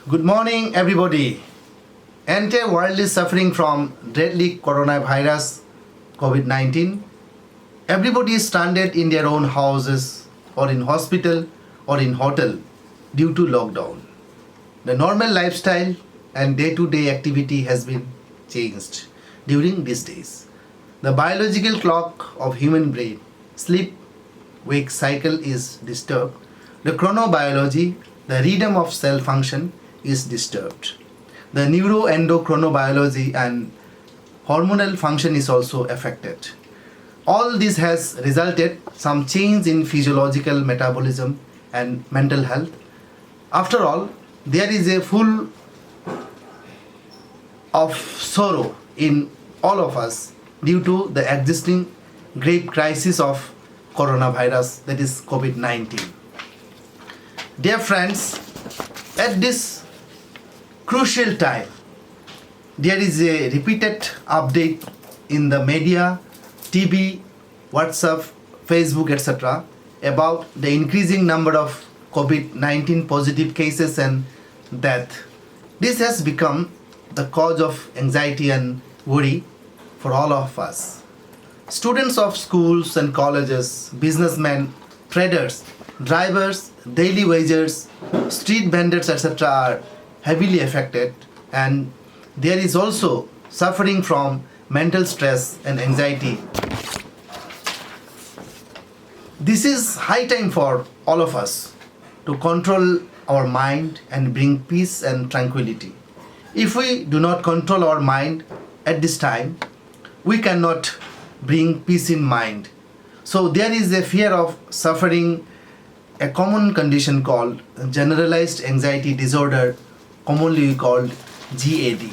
Good morning, everybody. Entire world is suffering from deadly coronavirus, COVID-19. Everybody is stranded in their own houses or in hospital or in hotel due to lockdown. The normal lifestyle and day-to-day activity has been changed during these days. The biological clock of human brain, sleep-wake cycle is disturbed. The chronobiology, the rhythm of cell function is disturbed. The neuroendocrinobiology and hormonal function is also affected. All this has resulted some change in physiological metabolism and mental health. After all, there is a full of sorrow in all of us due to the existing grave crisis of coronavirus, that is COVID-19. Dear friends, at this crucial time, there is a repeated update in the media, TV, WhatsApp, Facebook, etc. about the increasing number of COVID-19 positive cases and death. This has become the cause of anxiety and worry for all of us. Students of schools and colleges, businessmen, traders, drivers, daily wagers, street vendors, etc. are heavily affected, and there is also suffering from mental stress and anxiety. This is high time for all of us to control our mind and bring peace and tranquility. If we do not control our mind at this time, we cannot bring peace in mind. So there is a fear of suffering a common condition called generalized anxiety disorder, commonly called GAD.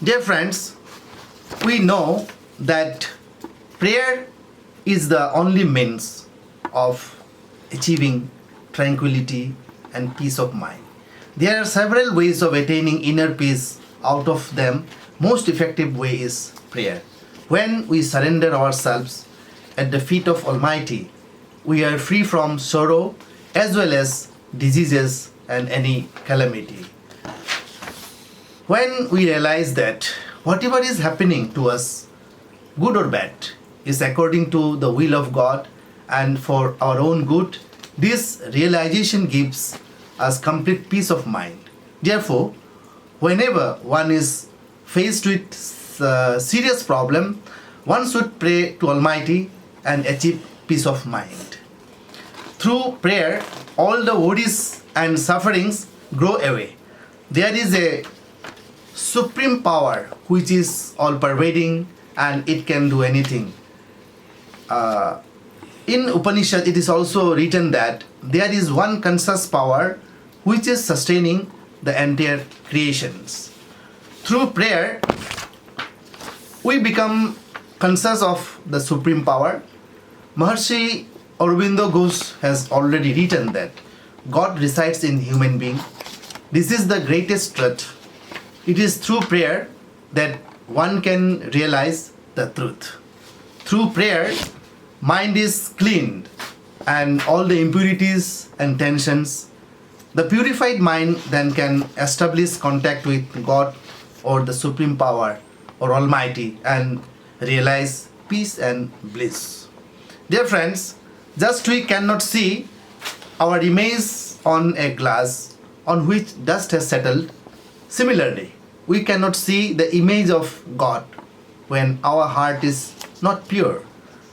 Dear friends, we know that prayer is the only means of achieving tranquility and peace of mind. There are several ways of attaining inner peace. Out of them, most effective way is prayer. When we surrender ourselves at the feet of Almighty, we are free from sorrow as well as diseases and any calamity. When we realize that whatever is happening to us, good or bad, is according to the will of God and for our own good, this realization gives us complete peace of mind. Therefore, whenever one is faced with serious problem, one should pray to Almighty and achieve peace of mind. Through prayer, all the worries and sufferings go away. There is a supreme power which is all pervading and it can do anything. In Upanishad, it is also written that there is one conscious power which is sustaining the entire creations. Through prayer, we become conscious of the supreme power. Maharishi Aurobindo Ghosh has already written that God resides in human being. This is the greatest truth. It is through prayer that one can realize the truth. Through prayer, mind is cleaned and all the impurities and tensions. The purified mind then can establish contact with God or the supreme power or Almighty and realize peace and bliss. Dear friends, just we cannot see our image on a glass on which dust has settled. Similarly, we cannot see the image of God when our heart is not pure.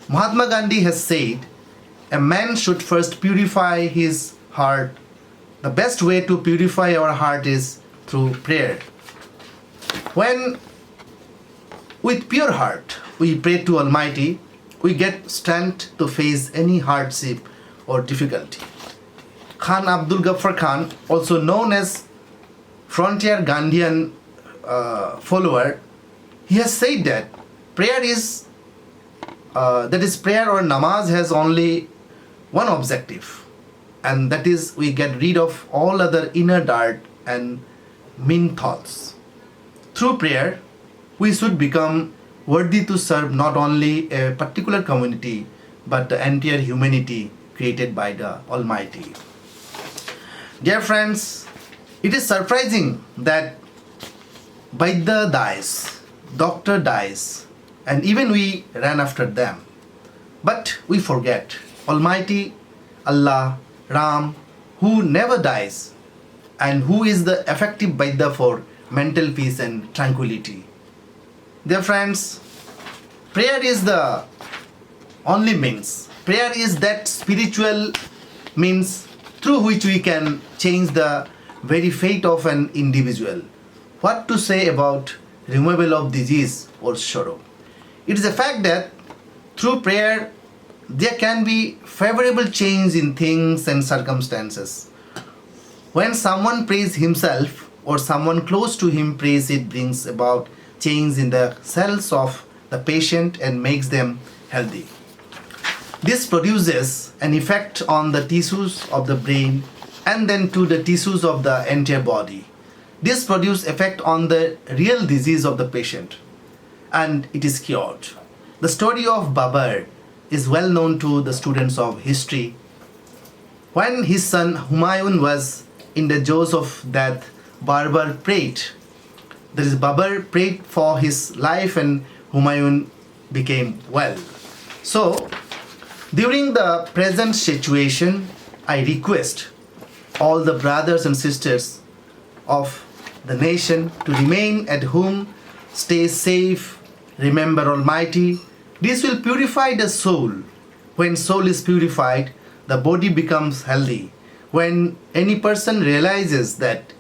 Mahatma Gandhi has said, a man should first purify his heart. The best way to purify our heart is through prayer. When with pure heart we pray to Almighty, we get strength to face any hardship or difficulty. Khan Abdul Ghaffar Khan, also known as frontier Gandhian follower, he has said that prayer is prayer or namaz has only one objective, and that is we get rid of all other inner dirt and mean thoughts. Through prayer, we should become worthy to serve not only a particular community but the entire humanity created by the Almighty. Dear friends, It is surprising that Vaidya dies, doctor dies, and even we ran after them. But we forget Almighty Allah, Ram, who never dies and who is the effective Vaidya for mental peace and tranquility. Dear friends, prayer is the only means. Prayer is that spiritual means through which we can change the very fate of an individual. What to say about removal of disease or sorrow? It is a fact that through prayer there can be favorable change in things and circumstances. When someone prays himself or someone close to him prays, it brings about change in the cells of the patient and makes them healthy. This produces an effect on the tissues of the brain and then to the tissues of the entire body. This produces effect on the real disease of the patient and it is cured. The story of Babur is well known to the students of history. When his son Humayun was in the jaws of death, Babur prayed. That is, Babur prayed for his life and Humayun became well. So, during the present situation, I request all the brothers and sisters of the nation to remain at home, stay safe, remember Almighty. This will purify the soul. When soul is purified, the body becomes healthy. When any person realizes that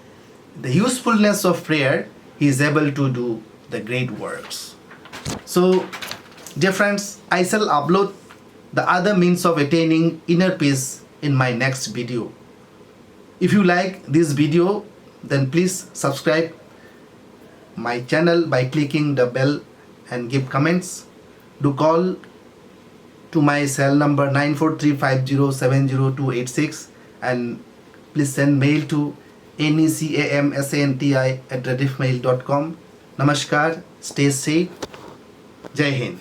the usefulness of prayer, he is able to do the great works. So, dear friends, I shall upload the other means of attaining inner peace in my next video. If you like this video, then please subscribe my channel by clicking the bell and give comments. Do call to my cell number 9435070286 and please send mail to necamsanti@rediffmail.com. Namaskar, stay safe. Jai Hind.